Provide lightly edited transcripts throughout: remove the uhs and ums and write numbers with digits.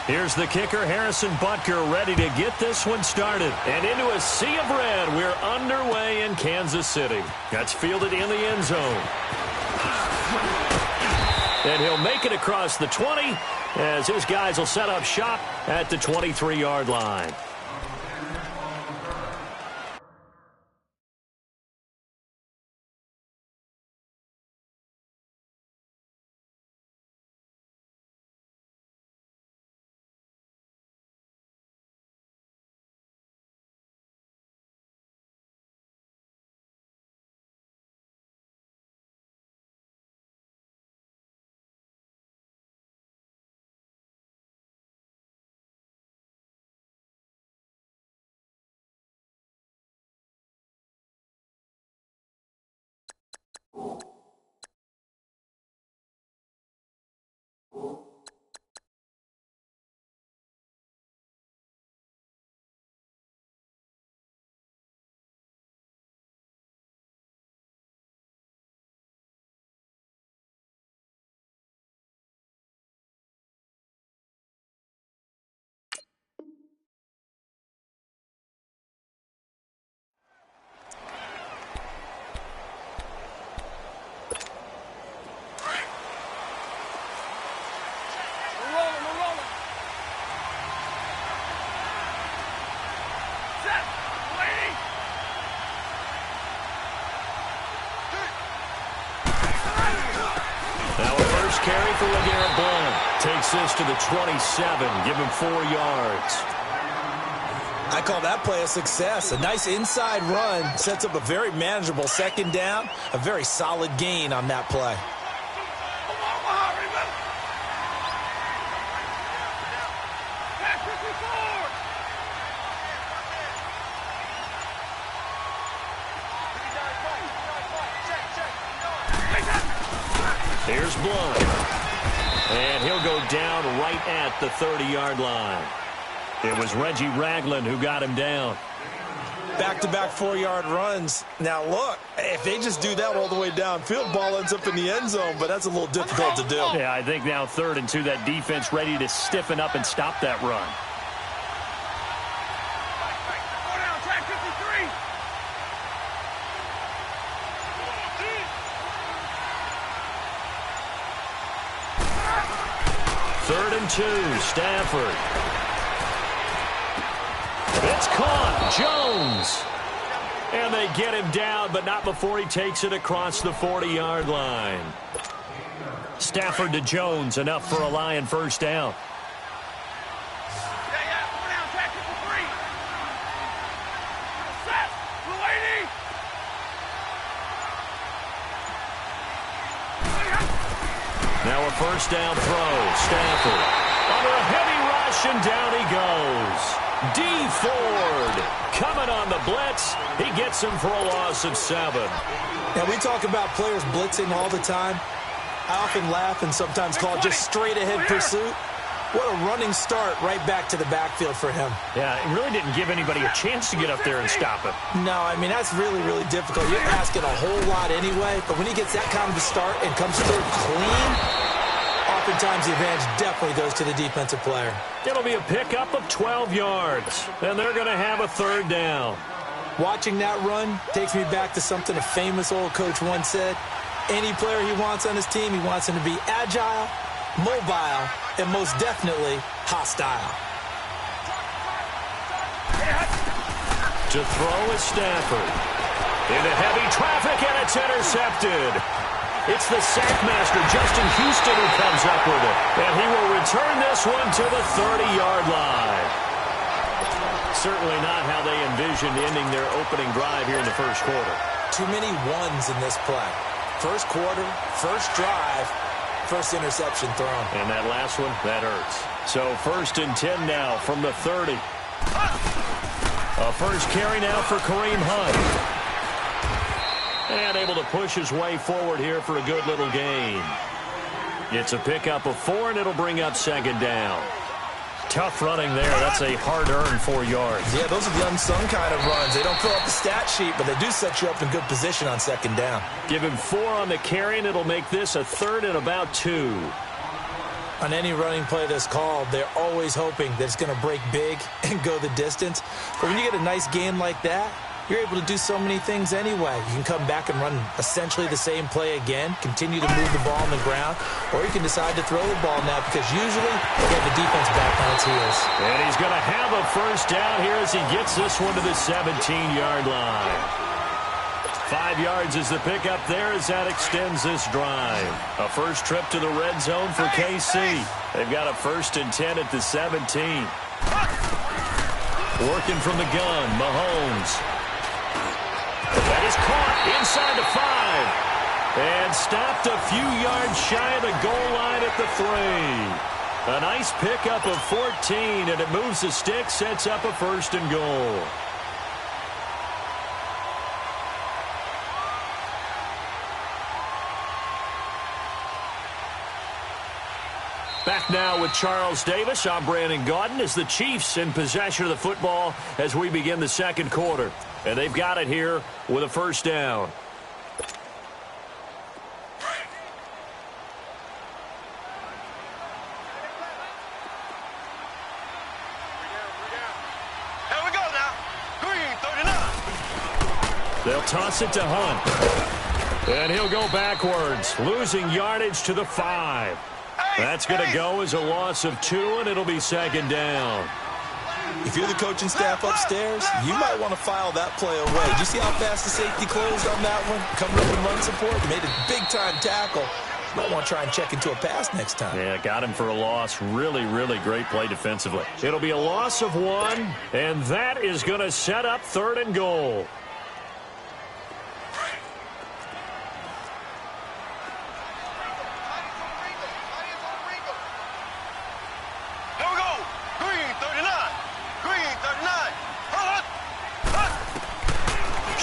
Here's the kicker, Harrison Butker, ready to get this one started. And into a sea of red, we're underway in Kansas City. That's fielded in the end zone. And he'll make it across the 20 as his guys will set up shop at the 23-yard line. Carry for LeGarrette Blount. Takes this to the 27. Give him 4 yards. I call that play a success. A nice inside run. Sets up a very manageable second down. A very solid gain on that play. Here's Blount. And he'll go down right at the 30-yard line. It was Reggie Ragland who got him down. Back-to-back 4-yard runs. Now, look, if they just do that all the way downfield, ball ends up in the end zone, but that's a little difficult to do. Yeah, I think now 3rd and 2, that defense ready to stiffen up and stop that run. Third and 2, Stafford. It's caught, Jones. And they get him down, but not before he takes it across the 40-yard line. Stafford to Jones, enough for a Lion first down. Now a first down throw. Stafford under a heavy rush, and down he goes. D. Ford coming on the blitz. He gets him for a loss of 7. Now, we talk about players blitzing all the time. I often laugh and sometimes call it just straight-ahead pursuit. What a running start right back to the backfield for him. Yeah, it really didn't give anybody a chance to get up there and stop him. No, I mean, that's really, really difficult. You're asking a whole lot anyway, but when he gets that kind of a start and comes through clean, oftentimes the advantage definitely goes to the defensive player. It'll be a pickup of 12 yards, and they're going to have a 3rd down. Watching that run takes me back to something a famous old coach once said. Any player he wants on his team, he wants him to be agile, mobile, and most definitely hostile. To throw is Stafford. Into heavy traffic, and it's intercepted. It's the sackmaster, Justin Houston, who comes up with it. And he will return this one to the 30-yard line. Certainly not how they envisioned ending their opening drive here in the first quarter. Too many ones in this play. First quarter, first drive, first interception thrown. And that last one, that hurts. So 1st and 10 now from the 30. A first carry now for Kareem Hunt. And able to push his way forward here for a good little gain. It's a pickup of 4, and it'll bring up 2nd down. Tough running there. That's a hard-earned 4 yards. Yeah, those are the unsung kind of runs. They don't fill up the stat sheet, but they do set you up in good position on 2nd down. Give him 4 on the carry, and it'll make this a 3rd and about 2. On any running play that's called, they're always hoping that it's going to break big and go the distance. But when you get a nice gain like that, you're able to do so many things anyway. You can come back and run essentially the same play again, continue to move the ball on the ground, or you can decide to throw the ball now because usually you get the defense back on its heels. And he's going to have a first down here as he gets this one to the 17-yard line. 5 yards is the pickup there as that extends this drive. A first trip to the red zone for KC. They've got a 1st and 10 at the 17. Working from the gun, Mahomes. That is caught inside the 5. And stopped a few yards shy of the goal line at the 3. A nice pickup of 14, and it moves the stick, sets up a 1st and goal. Back now with Charles Davis. I'm Brandon Gaudin as the Chiefs in possession of the football as we begin the second quarter. And they've got it here with a 1st down. Here we go now. Green 39. They'll toss it to Hunt. And he'll go backwards, losing yardage to the 5. That's going to go as a loss of 2, and it'll be 2nd down. If you're the coaching staff upstairs, you might want to file that play away. Did you see how fast the safety closed on that one? Coming up in run support, made a big-time tackle. You might want to try and check into a pass next time. Yeah, got him for a loss. Really, really great play defensively. It'll be a loss of 1, and that is going to set up 3rd and goal.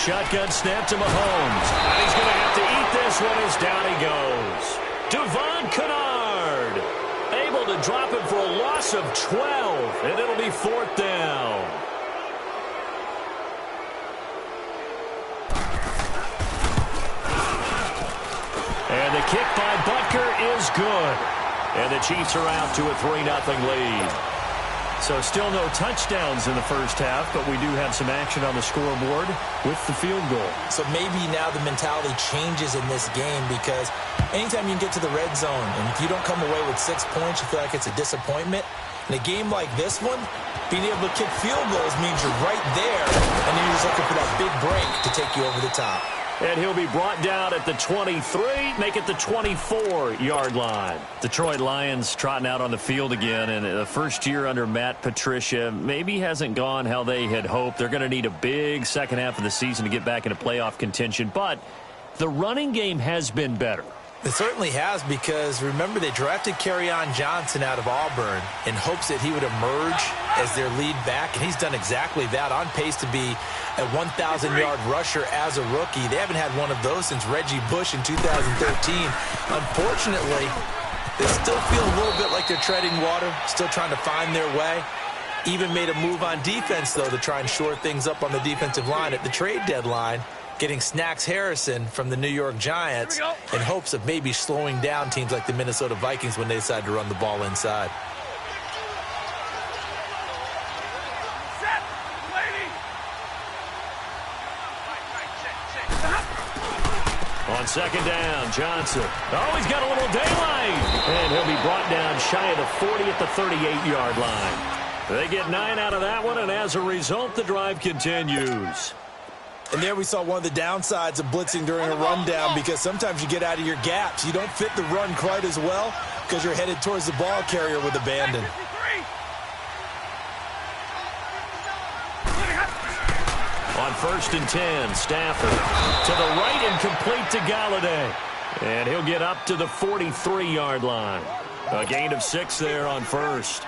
Shotgun snap to Mahomes. And he's going to have to eat this one as down he goes. Devon Kennard able to drop him for a loss of 12, and it'll be 4th down. And the kick by Butker is good. And the Chiefs are out to a 3-0 lead. So still no touchdowns in the first half, but we do have some action on the scoreboard with the field goal. So maybe now the mentality changes in this game because anytime you can get to the red zone and if you don't come away with 6 points, you feel like it's a disappointment. In a game like this one, being able to kick field goals means you're right there, and then you're just looking for that big break to take you over the top. And he'll be brought down at the 23, make it the 24-yard line. Detroit Lions trotting out on the field again, and the first year under Matt Patricia maybe hasn't gone how they had hoped. They're going to need a big second half of the season to get back into playoff contention, but the running game has been better. It certainly has because, remember, they drafted Kerryon Johnson out of Auburn in hopes that he would emerge as their lead back, and he's done exactly that, on pace to be a 1,000-yard rusher as a rookie. They haven't had one of those since Reggie Bush in 2013. Unfortunately, they still feel a little bit like they're treading water, still trying to find their way. Even made a move on defense, though, to try and shore things up on the defensive line at the trade deadline, getting Snacks Harrison from the New York Giants in hopes of maybe slowing down teams like the Minnesota Vikings when they decide to run the ball inside. On 2nd down, Johnson. Oh, he's got a little daylight. And he'll be brought down shy of the 40 at the 38-yard line. They get 9 out of that one, and as a result, the drive continues. And there we saw one of the downsides of blitzing during a rundown because sometimes you get out of your gaps. You don't fit the run quite as well because you're headed towards the ball carrier with abandon. On 1st and 10, Stafford to the right and complete to Galladay. And he'll get up to the 43-yard line. A gain of 6 there on 1st.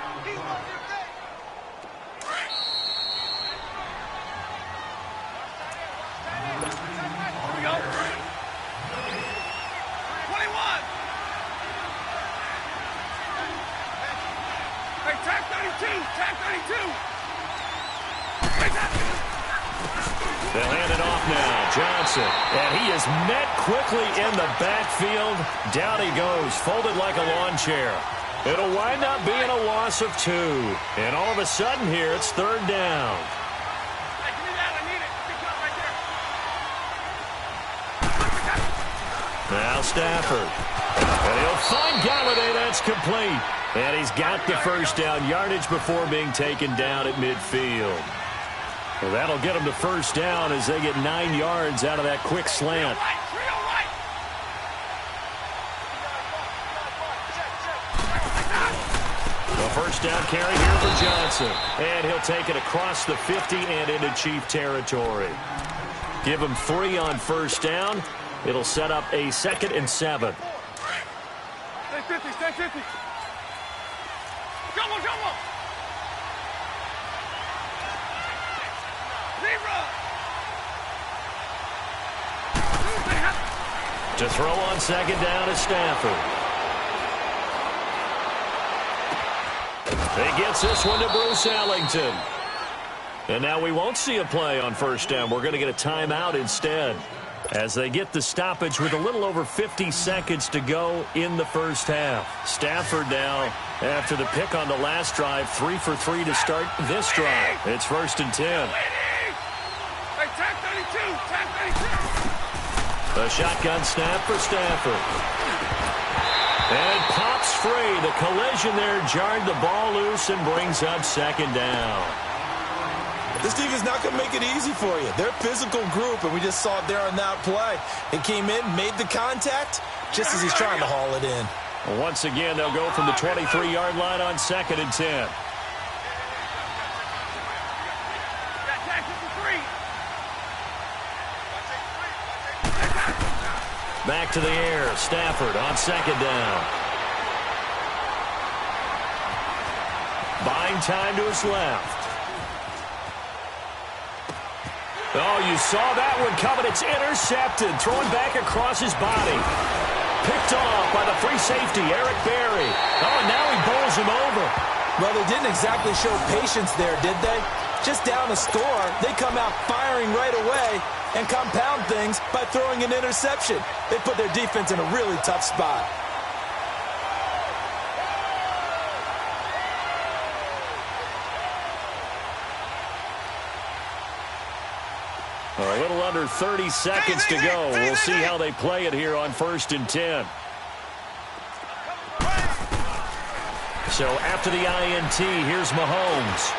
They'll hand it off now. Johnson. And he is met quickly in the backfield. Down he goes, folded like a lawn chair. It'll wind up being a loss of 2. And all of a sudden here, it's 3rd down. Now Stafford. And he'll find Galladay. That's complete. And he's got the first down yardage before being taken down at midfield. Well, that'll get them to first down as they get 9 yards out of that quick slant. The first down carry here for Johnson. And he'll take it across the 50 and into Chief territory. Give him 3 on first down. It'll set up a 2nd and 7. Stay 50, stay 50. Come on, come on. To throw on 2nd down is Stafford. He gets this one to Bruce Ellington. And now we won't see a play on first down. We're going to get a timeout instead, as they get the stoppage with a little over 50 seconds to go in the first half. Stafford now, after the pick on the last drive, 3 for 3 to start this drive. It's 1st and 10. The shotgun snap for Stafford. And it pops free. The collision there jarred the ball loose and brings up 2nd down. This team is not going to make it easy for you. They're a physical group, and we just saw it there on that play. It came in, made the contact, just as he's trying to haul it in. Well, once again, they'll go from the 23-yard line on 2nd and 10. Back to the air. Stafford on 2nd down. Buying time to his left. Oh, you saw that one coming. It's intercepted. Thrown back across his body. Picked off by the free safety, Eric Berry. Oh, and now he bowls him over. Well, they didn't exactly show patience there, did they? Just down a score, they come out firing right away and compound things by throwing an interception. They put their defense in a really tough spot. A little under 30 seconds to go. We'll see how they play it here on 1st and 10. So after the INT, here's Mahomes.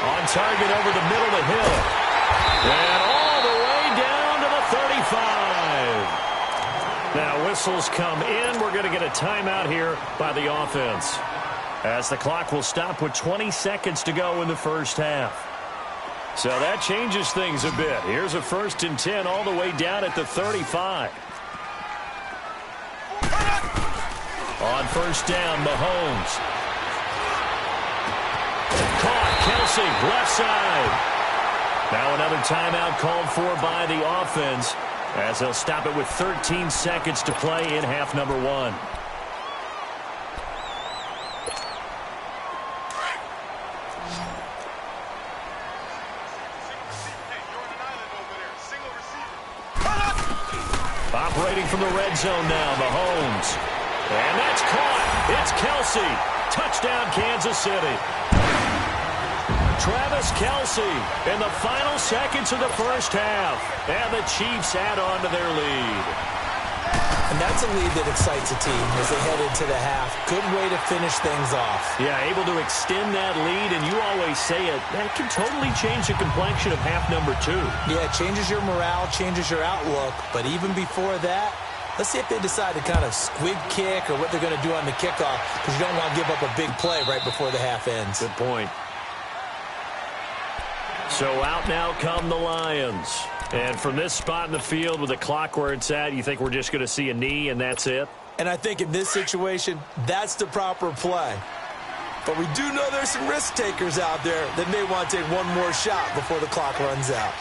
On target over the middle of the hill. And all the way down to the 35. Now whistles come in. We're going to get a timeout here by the offense, as the clock will stop with 20 seconds to go in the first half. So that changes things a bit. Here's a 1st and 10 all the way down at the 35. On first down, Mahomes. Caught, Kelsey, left side. Now another timeout called for by the offense, as they'll stop it with 13 seconds to play in half number 1. Operating from the red zone now, Mahomes. And that's caught. It's Kelsey. Touchdown, Kansas City. Travis Kelsey in the final seconds of the first half. And the Chiefs add on to their lead. And that's a lead that excites a team as they head into the half. Good way to finish things off. Yeah, able to extend that lead, and you always say it, that can totally change the complexion of half number 2. Yeah, it changes your morale, changes your outlook. But even before that, let's see if they decide to kind of squib kick or what they're going to do on the kickoff, because you don't want to give up a big play right before the half ends. Good point. So out now come the Lions. And from this spot in the field with the clock where it's at, you think we're just going to see a knee and that's it? And I think in this situation, that's the proper play. But we do know there's some risk takers out there that may want to take one more shot before the clock runs out.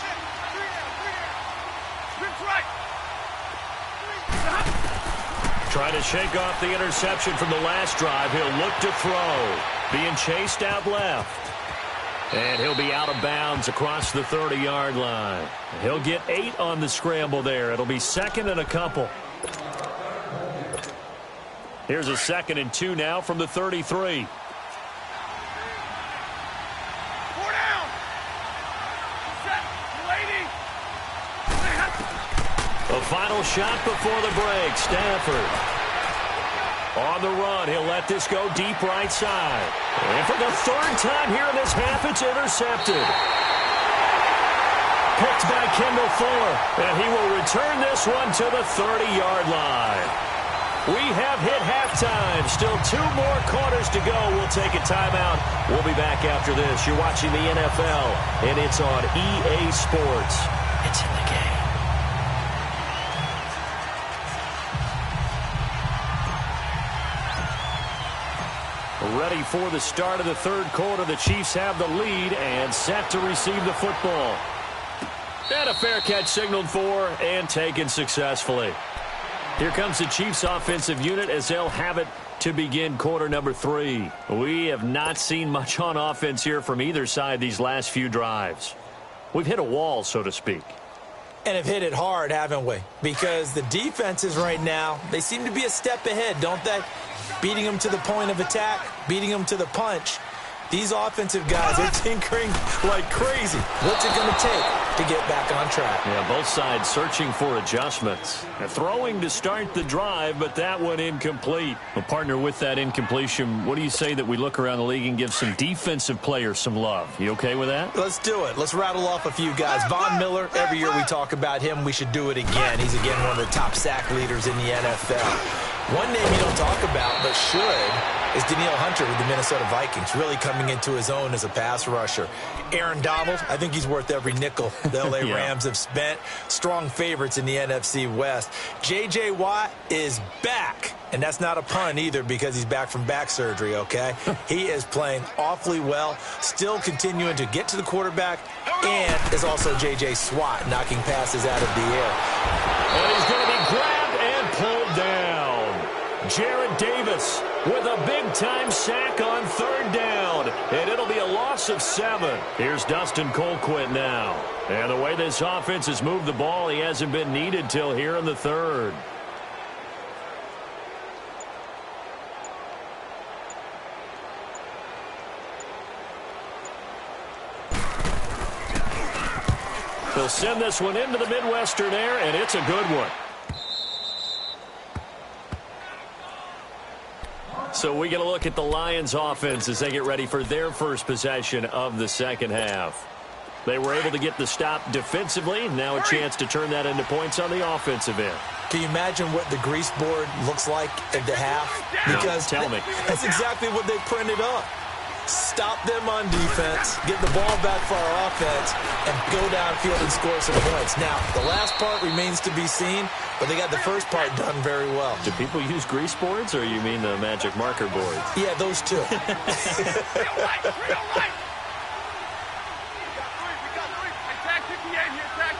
Trying to shake off the interception from the last drive. He'll look to throw. Being chased out left. And he'll be out of bounds across the 30-yard line. He'll get 8 on the scramble there. It'll be 2nd and a couple. Here's a 2nd and 2 now from the 33. 4 down. Set. Lady. The final shot before the break. Stafford on the run. He'll let this go deep right side. And for the 3rd time here in this half, it's intercepted. Picked by Kendall Fuller. And he will return this one to the 30-yard line. We have hit halftime. Still 2 more quarters to go. We'll take a timeout. We'll be back after this. You're watching the NFL, and it's on EA Sports. It's in the game. Ready for the start of the 3rd quarter. The Chiefs have the lead and set to receive the football. And a fair catch signaled for and taken successfully. Here comes the Chiefs offensive unit as they'll have it to begin quarter number 3. We have not seen much on offense here from either side these last few drives. We've hit a wall, so to speak. And have hit it hard, haven't we? Because the defenses right now, they seem to be a step ahead, don't they? Beating them to the point of attack, beating them to the punch. These offensive guys are tinkering like crazy. What's it going to take to get back on track? Yeah, both sides searching for adjustments. Throwing to start the drive, but that one incomplete. Well, partner, with that incompletion, what do you say that we look around the league and give some defensive players some love? You okay with that? Let's do it. Let's rattle off a few guys. Von Miller, every year we talk about him. We should do it again. He's, again, one of the top sack leaders in the NFL. One name you don't talk about, but should, is Danielle Hunter with the Minnesota Vikings, really coming into his own as a pass rusher. Aaron Donald, I think he's worth every nickel the L.A. Rams have spent. Strong favorites in the NFC West. J.J. Watt is back, and that's not a pun either because he's back from back surgery, okay? He is playing awfully well, still continuing to get to the quarterback, and is also J.J. Swat knocking passes out of the air. And he's going to be grabbed and pulled down. Jarrett Davis with a big-time sack on 3rd down. And it'll be a loss of 7. Here's Dustin Colquitt now. And the way this offense has moved the ball, he hasn't been needed till here in the 3rd. They'll send this one into the Midwestern air, and it's a good one. So we get a look at the Lions offense as they get ready for their first possession of the 2nd half. They were able to get the stop defensively. Now a chance to turn that into points on the offensive end. Can you imagine what the grease board looks like at the half? Because tell me. That's exactly what they printed up. Stop them on defense, get the ball back for our offense, and go downfield and score some points. Now, the last part remains to be seen, but they got the first part done very well. Do people use grease boards, or you mean the magic marker boards? Yeah, those two. Real right. We got three. Attack 58 here. Attack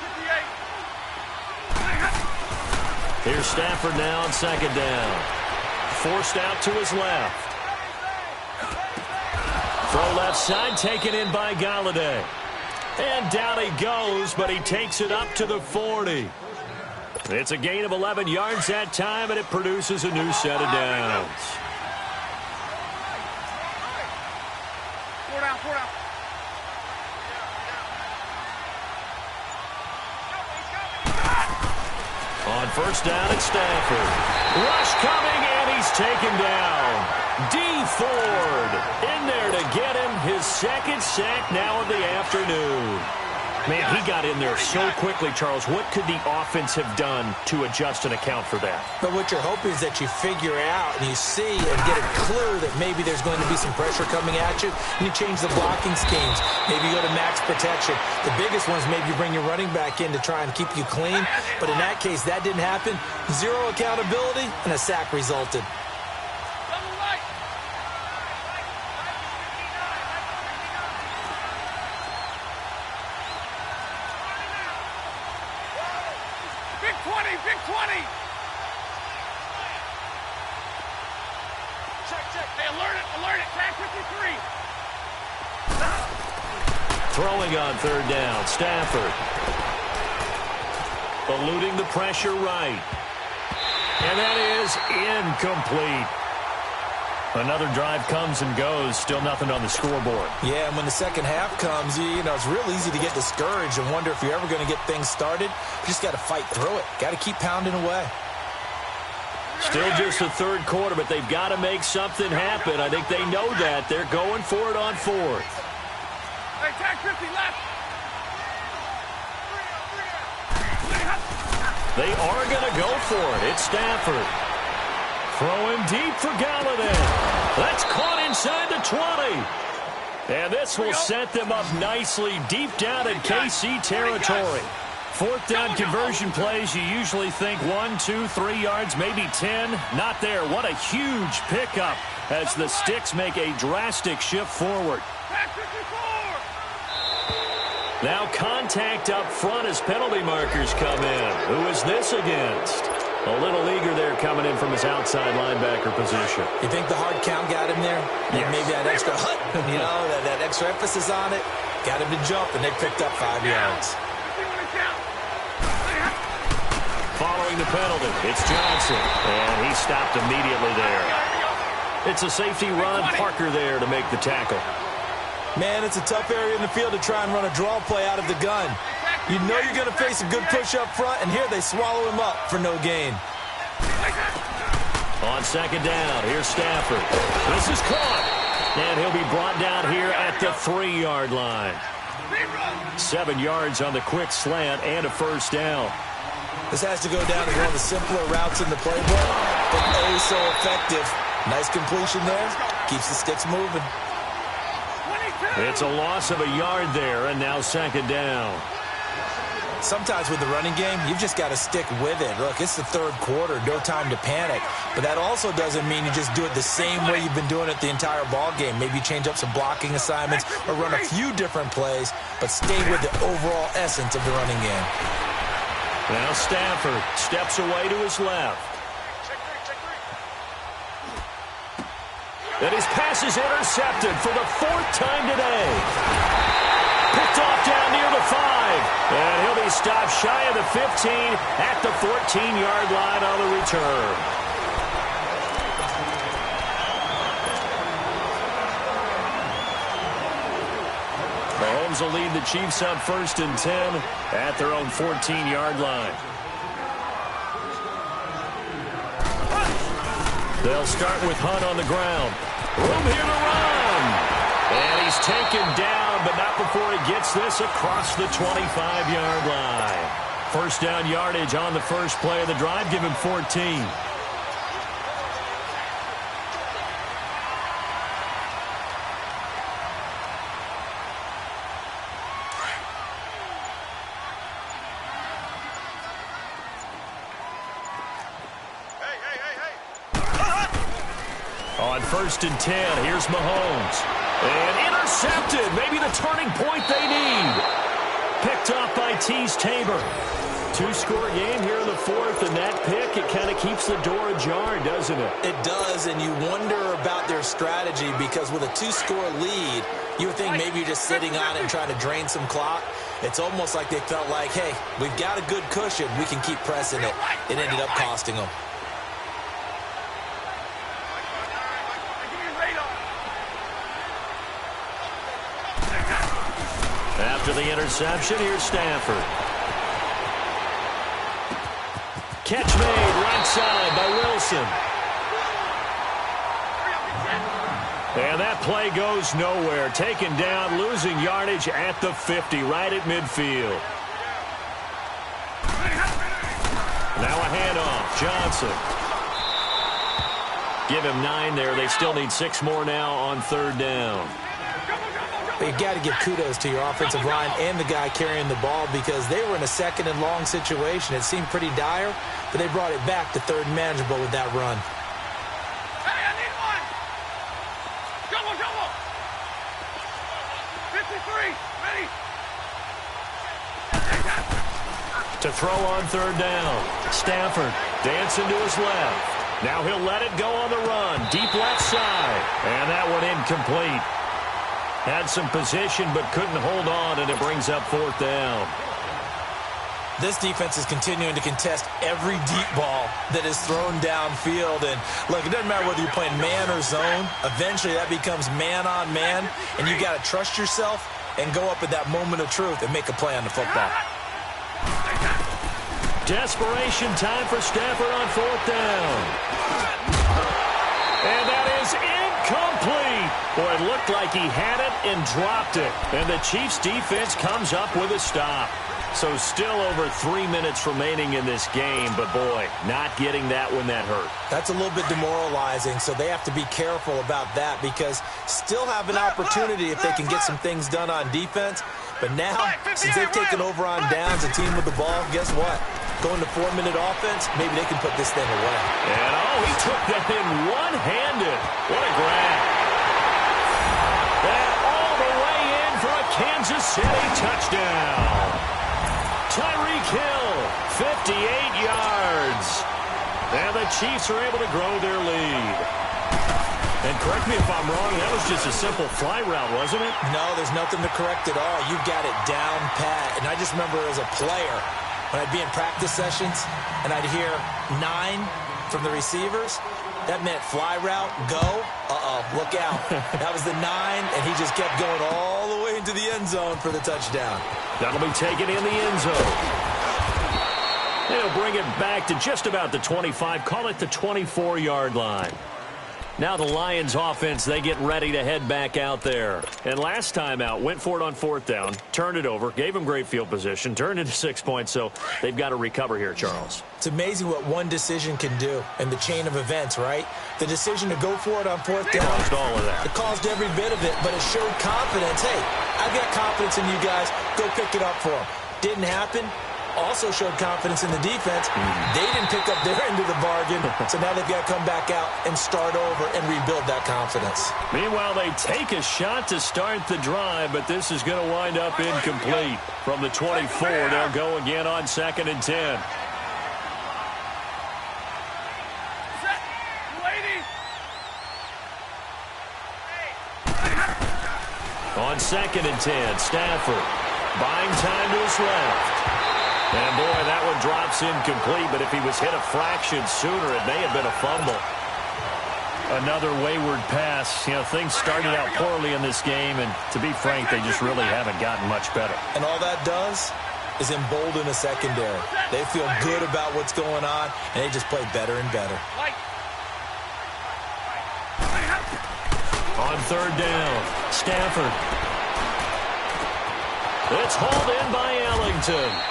58. Here's Stafford now on 2nd down. Forced out to his left. Throw left side, taken in by Galladay. And down he goes, but he takes it up to the 40. It's a gain of 11 yards that time, and it produces a new set of downs. 4 down, 4 down. On 1st down, it's Stafford. Rush coming, and he's taken down. D. Ford in there to get him his 2nd sack now of the afternoon. Man, he got in there so quickly, Charles. What could the offense have done to adjust and account for that? But what you're hoping is that you figure out and you see and get a clue that maybe there's going to be some pressure coming at you, and you change the blocking schemes. Maybe you go to max protection. The biggest one is maybe you bring your running back in to try and keep you clean. But in that case, that didn't happen. 0 accountability, and a sack resulted. Big 20. Check. Hey, alert it. Tag 53. Throwing on 3rd down, Stafford. Eluding the pressure right. And that is incomplete. Another drive comes and goes. Still nothing on the scoreboard. Yeah, and when the second half comes, you know, it's real easy to get discouraged and wonder if you're ever going to get things started. You just got to fight through it. Got to keep pounding away. Still just the third quarter, but they've got to make something happen. I think they know that. They're going for it on fourth. Hey, tag 50 left. They are going to go for it. It's Stafford. Throwing deep for Galladay. That's caught inside the 20. And this will set them up nicely deep down in KC territory. Fourth down conversion plays, you usually think 1, 2, 3 yards, maybe 10. Not there. What a huge pickup as the Sticks make a drastic shift forward. Now contact up front as penalty markers come in. Who is this against? A little eager there coming in from his outside linebacker position. You think the hard count got him there? Yes. Maybe that extra hut, you know, that extra emphasis on it. Got him to jump, and they picked up 5 yards. Following the penalty, it's Johnson, and he stopped immediately there. It's a safety run. Parker there to make the tackle. Man, it's a tough area in the field to try and run a draw play out of the gun. You know you're going to face a good push up front, and here they swallow him up for no gain. On second down, here's Stafford. This is caught, and he'll be brought down here at the 3-yard line. 7 yards on the quick slant and a first down. This has to go down as one of the simpler routes in the playbook, but oh so effective. Nice completion there. Keeps the Sticks moving. It's a loss of a yard there, and now second down. Sometimes with the running game, you've just got to stick with it. Look, it's the third quarter, no time to panic. But that also doesn't mean you just do it the same way you've been doing it the entire ball game. Maybe change up some blocking assignments or run a few different plays, but stay with the overall essence of the running game. Now Stafford steps away to his left. And his pass is intercepted for the 4th time today. Picked off down near the 5. And he'll be stopped shy of the 15 at the 14-yard line on the return. Mahomes will lead the Chiefs on 1st and 10 at their own 14-yard line. They'll start with Hunt on the ground. Room here to run. And he's taken down, but not before he gets this across the 25-yard line. First down yardage on the first play of the drive. Give him 14. On 1st and 10, here's Mahomes. And intercepted. Maybe the turning point they need. Picked off by Tease Tabor. 2-score game here in the 4th, and that pick, it kind of keeps the door ajar, doesn't it? It does, and you wonder about their strategy because with a 2-score lead, you would think maybe you're just sitting on it and trying to drain some clock. It's almost like they felt like, hey, we've got a good cushion. We can keep pressing it. It ended up costing them. After the interception, here's Stafford. Catch made right side by Wilson. And that play goes nowhere. Taken down, losing yardage at the 50, right at midfield. Now a handoff. Johnson. Give him 9 there. They still need 6 more now on 3rd down. But you've got to give kudos to your offensive line and the guy carrying the ball because they were in a 2nd and long situation. It seemed pretty dire, but they brought it back to 3rd and manageable with that run. Hey, I need one. Double, double. 53, ready. To throw on 3rd down. Stafford dancing to his left. Now he'll let it go on the run. Deep left side. And that one incomplete. Had some position but couldn't hold on, and it brings up 4th down. This defense is continuing to contest every deep ball that is thrown downfield. And, look, it doesn't matter whether you're playing man or zone. Eventually, that becomes man-on-man, and you got to trust yourself and go up at that moment of truth and make a play on the football. Desperation time for Stafford on 4th down. And that is incomplete. Boy, it looked like he had it and dropped it. And the Chiefs' defense comes up with a stop. So still over 3 minutes remaining in this game, but boy, not getting that when that hurt. That's a little bit demoralizing, so they have to be careful about that because still have an opportunity if they can get some things done on defense. But now, since they've taken over on downs, a team with the ball, guess what? Going to 4-minute offense, maybe they can put this thing away. And he took that in one-handed. What a grab. And all the way in for a Kansas City touchdown. Tyreek Hill, 58 yards. And the Chiefs are able to grow their lead. And correct me if I'm wrong, that was just a simple fly route, wasn't it? No, there's nothing to correct at all. You've got it down pat. And I just remember as a player, when I'd be in practice sessions and I'd hear 9 from the receivers, that meant fly route, go, look out. That was the 9, and he just kept going all the way into the end zone for the touchdown. That'll be taken in the end zone. They'll bring it back to just about the 25, call it the 24-yard line. Now the Lions offense, they get ready to head back out there. And last time out, went for it on 4th down, turned it over, gave them great field position, turned into 6 points, so they've got to recover here, Charles. It's amazing what one decision can do in the chain of events, right? The decision to go for it on 4th down. Caused all of that. It caused every bit of it, but it showed confidence. Hey, I've got confidence in you guys. Go pick it up for them. Didn't happen. Also showed confidence in the defense. They didn't pick up their end of the bargain, so now they've got to come back out and start over and rebuild that confidence. Meanwhile, they take a shot to start the drive, but this is going to wind up incomplete. From the 24, they'll go again on 2nd and 10. On 2nd and 10, Stafford buying time to his left. And, boy, that one drops incomplete, but if he was hit a fraction sooner, it may have been a fumble. Another wayward pass. You know, things started out poorly in this game, and to be frank, they just really haven't gotten much better. And all that does is embolden a secondary. They feel good about what's going on, and they just play better and better. On 3rd down, Stafford. It's hauled in by Ellington.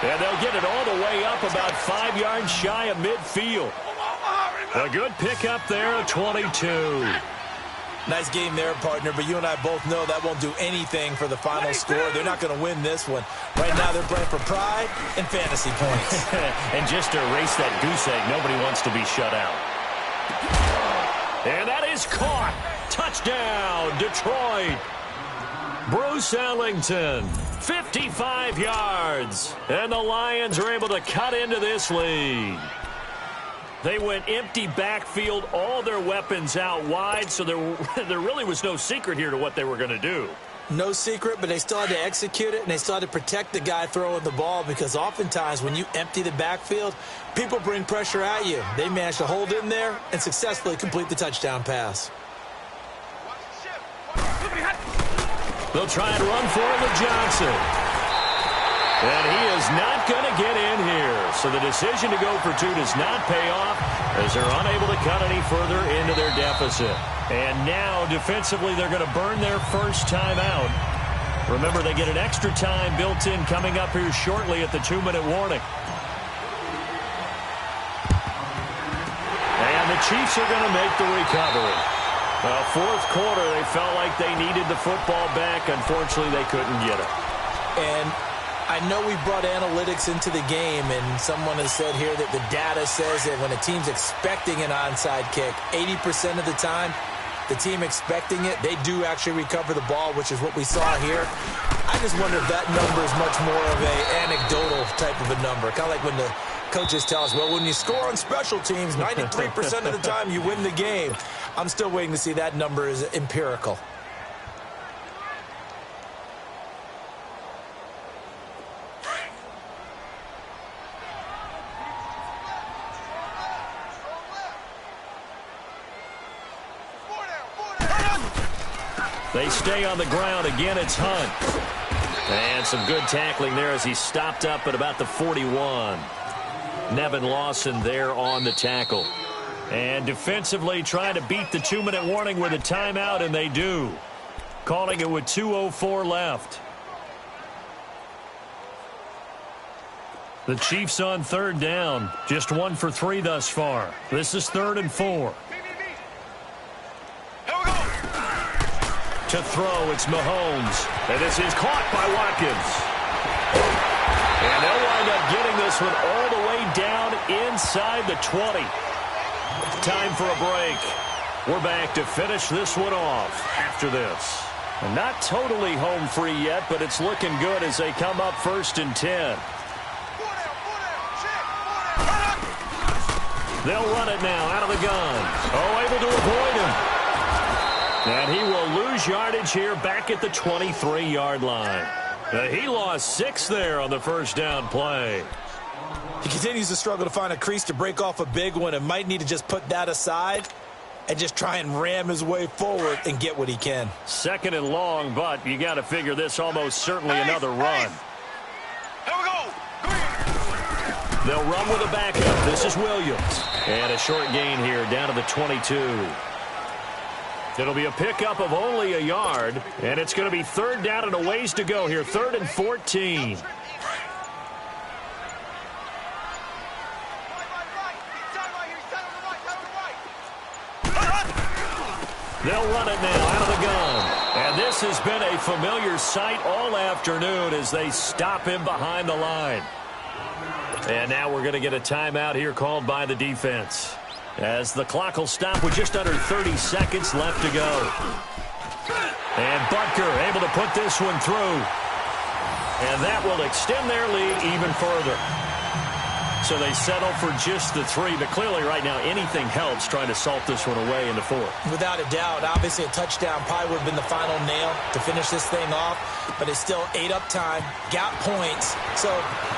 And they'll get it all the way up about 5 yards shy of midfield. A good pickup there at 22. Nice game there, partner, but you and I both know that won't do anything for the final score. They're not going to win this one. Right now they're playing for pride and fantasy points. And just to erase that goose egg, nobody wants to be shut out. And that is caught. Touchdown, Detroit. Bruce Ellington, 55 yards. And the Lions are able to cut into this lead. They went empty backfield, all their weapons out wide, so there really was no secret here to what they were going to do. No secret, but they still had to execute it, and they still had to protect the guy throwing the ball because oftentimes when you empty the backfield, people bring pressure at you. They managed to hold in there and successfully complete the touchdown pass. They'll try and run for it with Johnson. And he is not going to get in here. So the decision to go for 2 does not pay off as they're unable to cut any further into their deficit. And now, defensively, they're going to burn their first time out. Remember, they get an extra time built in coming up here shortly at the 2-minute warning. And the Chiefs are going to make the recovery. Fourth quarter, they felt like they needed the football back. Unfortunately, they couldn't get it. And I know we brought analytics into the game, and someone has said here that the data says that when a team's expecting an onside kick, 80% of the time, the team expecting it, they do actually recover the ball, which is what we saw here. I just wonder if that number is much more of an anecdotal type of a number. Kind of like when the coaches tell us, well, when you score on special teams, 93% of the time you win the game. I'm still waiting to see that number is empirical. They stay on the ground. Again, it's Hunt. And some good tackling there as he stopped up at about the 41. Nevin Lawson there on the tackle. And defensively trying to beat the 2-minute warning with a timeout, and they do. Calling it with 2:04 left. The Chiefs on third down. Just 1 for 3 thus far. This is 3rd and 4. To throw, it's Mahomes. And this is caught by Watkins. And they'll wind up getting this one all the way down inside the 20. Time for a break. We're back to finish this one off after this. And not totally home free yet, but it's looking good as they come up 1st and 10. They'll run it now out of the gun. Oh, able to avoid him. And he will lose yardage here back at the 23-yard line. He lost 6 there on the first down play. He continues to struggle to find a crease to break off a big one and might need to just put that aside and just try and ram his way forward and get what he can. 2nd and long, but you got to figure this almost certainly another run. Here we go. They'll run with a backup. This is Williams. And a short gain here down to the 22. It'll be a pickup of only a yard, and it's going to be 3rd down and a ways to go here. 3rd and 14. They'll run it now out of the gun. And this has been a familiar sight all afternoon as they stop him behind the line. And now we're going to get a timeout here called by the defense, as the clock will stop with just under 30 seconds left to go. And Butker able to put this one through. And that will extend their lead even further. So they settle for just the 3, but clearly right now anything helps trying to salt this one away in the 4th. Without a doubt, obviously a touchdown probably would have been the final nail to finish this thing off, but it's still 8 up time, got points. So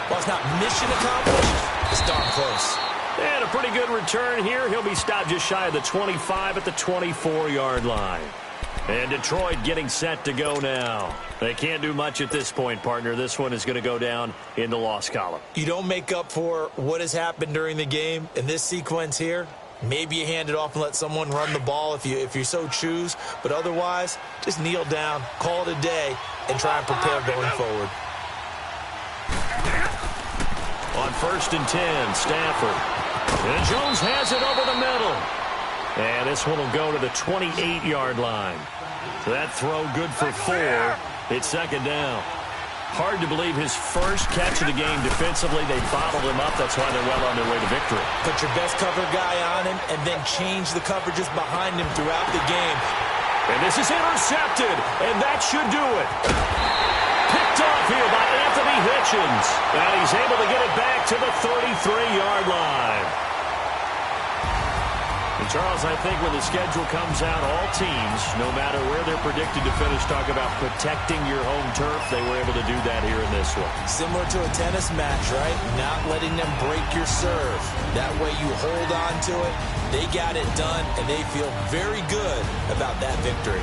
while it's not mission accomplished, it's darn close. And a pretty good return here. He'll be stopped just shy of the 25 at the 24-yard line. And Detroit getting set to go now. They can't do much at this point, partner. This one is going to go down in the loss column. You don't make up for what has happened during the game in this sequence here. Maybe you hand it off and let someone run the ball if you so choose. But otherwise, just kneel down, call it a day, and try and prepare going forward. On 1st and 10, Stafford. And Jones has it over the middle. And this one will go to the 28-yard line. So that throw good for 4. It's 2nd down. Hard to believe his first catch of the game defensively. They bottled him up. That's why they're well on their way to victory. Put your best cover guy on him and then change the coverages behind him throughout the game. And this is intercepted, and that should do it. Picked off here by Anthony Hitchens. And he's able to get it back to the 33-yard line. And Charles, I think when the schedule comes out, all teams, no matter where they're predicted to finish, talk about protecting your home turf. They were able to do that here in this one. Similar to a tennis match, right? Not letting them break your serve. That way you hold on to it. They got it done, and they feel very good about that victory.